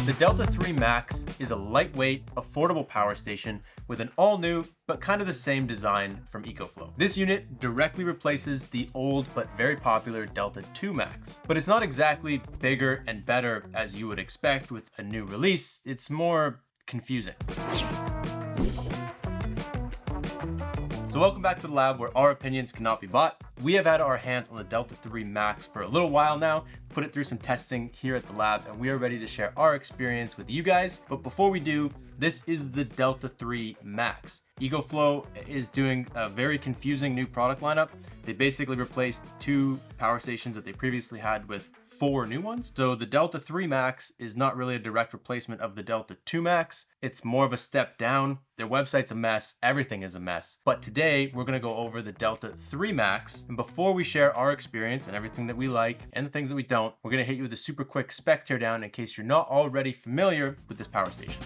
The Delta 3 Max is a lightweight, affordable power station with an all-new, but kind of the same design from EcoFlow. This unit directly replaces the old but very popular Delta 2 Max. But it's not exactly bigger and better as you would expect with a new release, it's more confusing. So welcome back to the lab where our opinions cannot be bought. We have had our hands on the Delta 3 Max for a little while now, put it through some testing here at the lab, and we are ready to share our experience with you guys. But before we do, this is the Delta 3 Max. EcoFlow is doing a very confusing new product lineup. They basically replaced 2 power stations that they previously had with 4 new ones. So the Delta 3 Max is not really a direct replacement of the Delta 2 Max. It's more of a step down. Their website's a mess. Everything is a mess. But today we're going to go over the Delta 3 Max. And before we share our experience and everything that we like and the things that we don't, we're going to hit you with a super quick spec teardown in case you're not already familiar with this power station.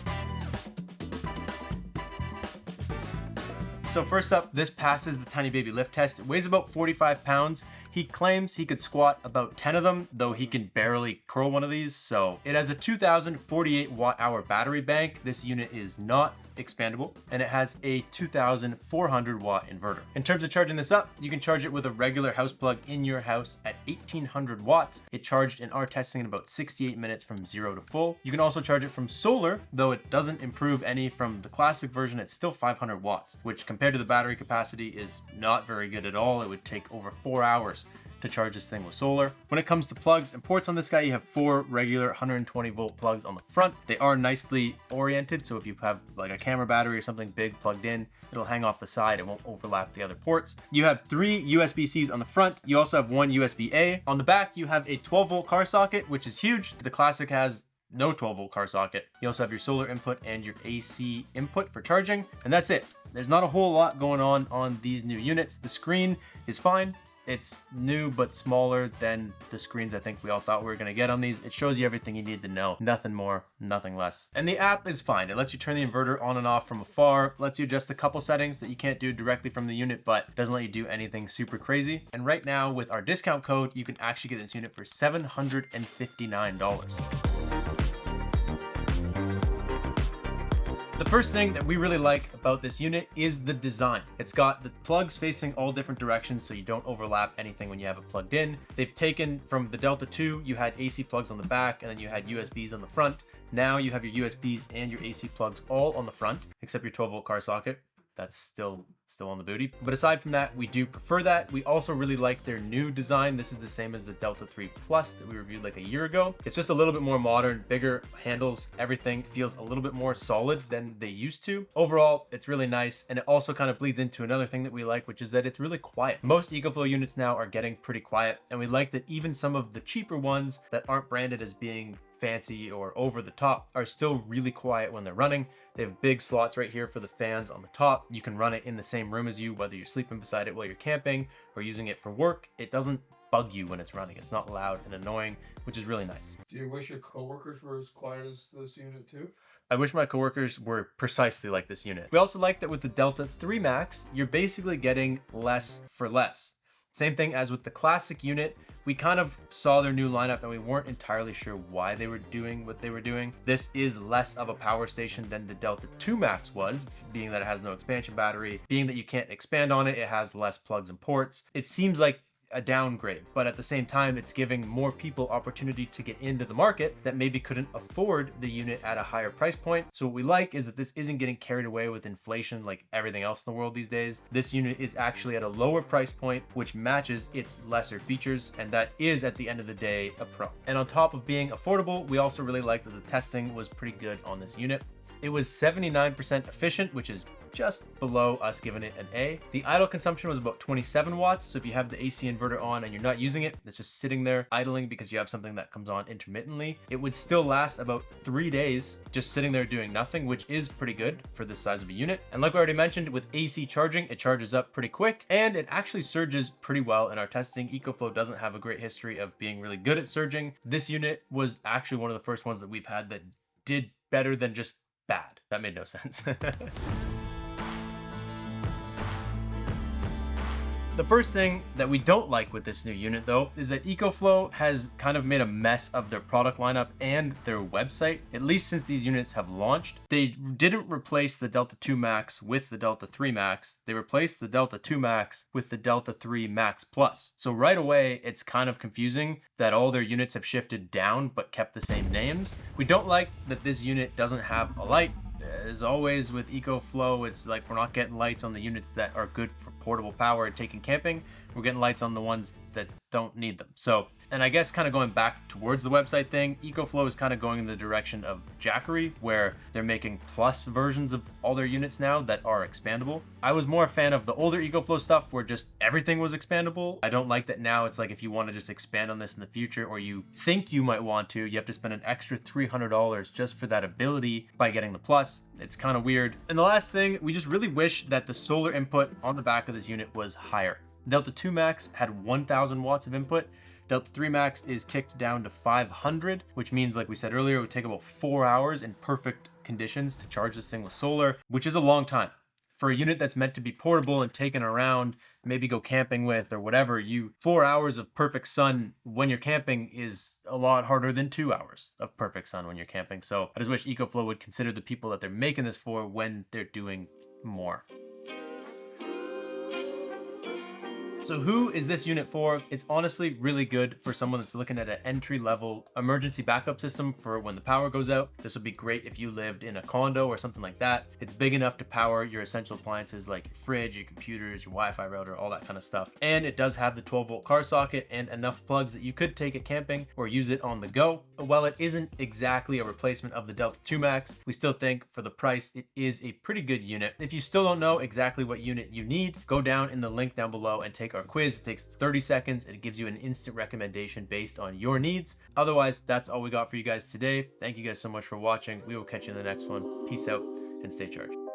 So first up, this passes the tiny baby lift test. It weighs about 45 pounds. He claims he could squat about 10 of them, though he can barely curl one of these. So it has a 2048 watt hour battery bank. This unit is not expandable, and it has a 2400 watt inverter. In terms of charging this up, you can charge it with a regular house plug in your house at 1800 watts. It charged in our testing in about 68 minutes from 0 to full. You can also charge it from solar, though it doesn't improve any from the classic version. It's still 500 watts, which compared to the battery capacity is not very good at all. It would take over 4 hours to charge this thing with solar. When it comes to plugs and ports on this guy, you have 4 regular 120 volt plugs on the front. They are nicely oriented, so if you have like a camera battery or something big plugged in, it'll hang off the side. It won't overlap the other ports. You have 3 USB-Cs on the front. You also have 1 USB-A. On the back, you have a 12 volt car socket, which is huge. The Classic has no 12 volt car socket. You also have your solar input and your AC input for charging, and that's it. There's not a whole lot going on these new units. The screen is fine. It's new, but smaller than the screens I think we all thought we were gonna get on these. It shows you everything you need to know. Nothing more, nothing less. And the app is fine. It lets you turn the inverter on and off from afar, lets you adjust a couple settings that you can't do directly from the unit, but doesn't let you do anything super crazy. And right now with our discount code, you can actually get this unit for $759. The first thing that we really like about this unit is the design. It's got the plugs facing all different directions so you don't overlap anything when you have it plugged in. They've taken from the Delta 2, you had AC plugs on the back and then you had USBs on the front. Now you have your USBs and your AC plugs all on the front, except your 12 volt car socket. That's still on the booty. But aside from that, we do prefer that. We also really like their new design. This is the same as the Delta 3 Plus that we reviewed like a year ago. It's just a little bit more modern, bigger handles. Everything feels a little bit more solid than they used to. Overall, it's really nice. And it also kind of bleeds into another thing that we like, which is that it's really quiet. Most EcoFlow units now are getting pretty quiet. And we like that even some of the cheaper ones that aren't branded as being fancy or over the top are still really quiet when they're running. They have big slots right here for the fans on the top. You can run it in the same room as you, whether you're sleeping beside it while you're camping or using it for work. It doesn't bug you when it's running. It's not loud and annoying, which is really nice. Do you wish your coworkers were as quiet as this unit too? I wish my coworkers were precisely like this unit. We also like that with the Delta 3 Max, you're basically getting less for less. Same thing as with the Classic unit. We kind of saw their new lineup and we weren't entirely sure why they were doing what they were doing. This is less of a power station than the Delta 2 Max was, being that it has no expansion battery, being that you can't expand on it, it has less plugs and ports. It seems like a downgrade, but at the same time, it's giving more people opportunity to get into the market that maybe couldn't afford the unit at a higher price point. So what we like is that this isn't getting carried away with inflation like everything else in the world these days. This unit is actually at a lower price point, which matches its lesser features, and that is at the end of the day a pro. And on top of being affordable, we also really like that the testing was pretty good on this unit. It was 79% efficient, which is just below us giving it an A. The idle consumption was about 27 watts. So if you have the AC inverter on and you're not using it, it's just sitting there idling because you have something that comes on intermittently, it would still last about 3 days just sitting there doing nothing, which is pretty good for this size of a unit. And like I already mentioned, with AC charging, it charges up pretty quick and it actually surges pretty well in our testing. EcoFlow doesn't have a great history of being really good at surging. This unit was actually one of the first ones that we've had that did better than just bad. That made no sense. The first thing that we don't like with this new unit though is that EcoFlow has kind of made a mess of their product lineup and their website, at least since these units have launched. They didn't replace the Delta 2 Max with the Delta 3 Max. They replaced the Delta 2 Max with the Delta 3 Max Plus. So right away, it's kind of confusing that all their units have shifted down but kept the same names. We don't like that this unit doesn't have a light. As always with EcoFlow, it's like we're not getting lights on the units that are good for portable power and taking camping. We're getting lights on the ones that don't need them. So, and I guess kind of going back towards the website thing, EcoFlow is kind of going in the direction of Jackery, where they're making plus versions of all their units now that are expandable. I was more a fan of the older EcoFlow stuff where just everything was expandable. I don't like that now it's like if you want to just expand on this in the future, or you think you might want to, you have to spend an extra $300 just for that ability by getting the plus. It's kind of weird. And the last thing, we just really wish that the solar input on the back of this unit was higher. Delta 2 Max had 1000 watts of input. Delta 3 Max is kicked down to 500, which means, like we said earlier, it would take about 4 hours in perfect conditions to charge this thing with solar, which is a long time. For a unit that's meant to be portable and taken around, maybe go camping with or whatever, 4 hours of perfect sun when you're camping is a lot harder than 2 hours of perfect sun when you're camping. So I just wish EcoFlow would consider the people that they're making this for when they're doing more. So who is this unit for? It's honestly really good for someone that's looking at an entry-level emergency backup system for when the power goes out. This would be great if you lived in a condo or something like that. It's big enough to power your essential appliances like your fridge, your computers, your Wi-Fi router, all that kind of stuff. And it does have the 12-volt car socket and enough plugs that you could take it camping or use it on the go. While it isn't exactly a replacement of the Delta 2 Max, we still think for the price, it is a pretty good unit. If you still don't know exactly what unit you need, go down in the link down below and take our quiz. It takes 30 seconds. It gives you an instant recommendation based on your needs. Otherwise, that's all we got for you guys today. Thank you guys so much for watching. We will catch you in the next one. Peace out and stay charged.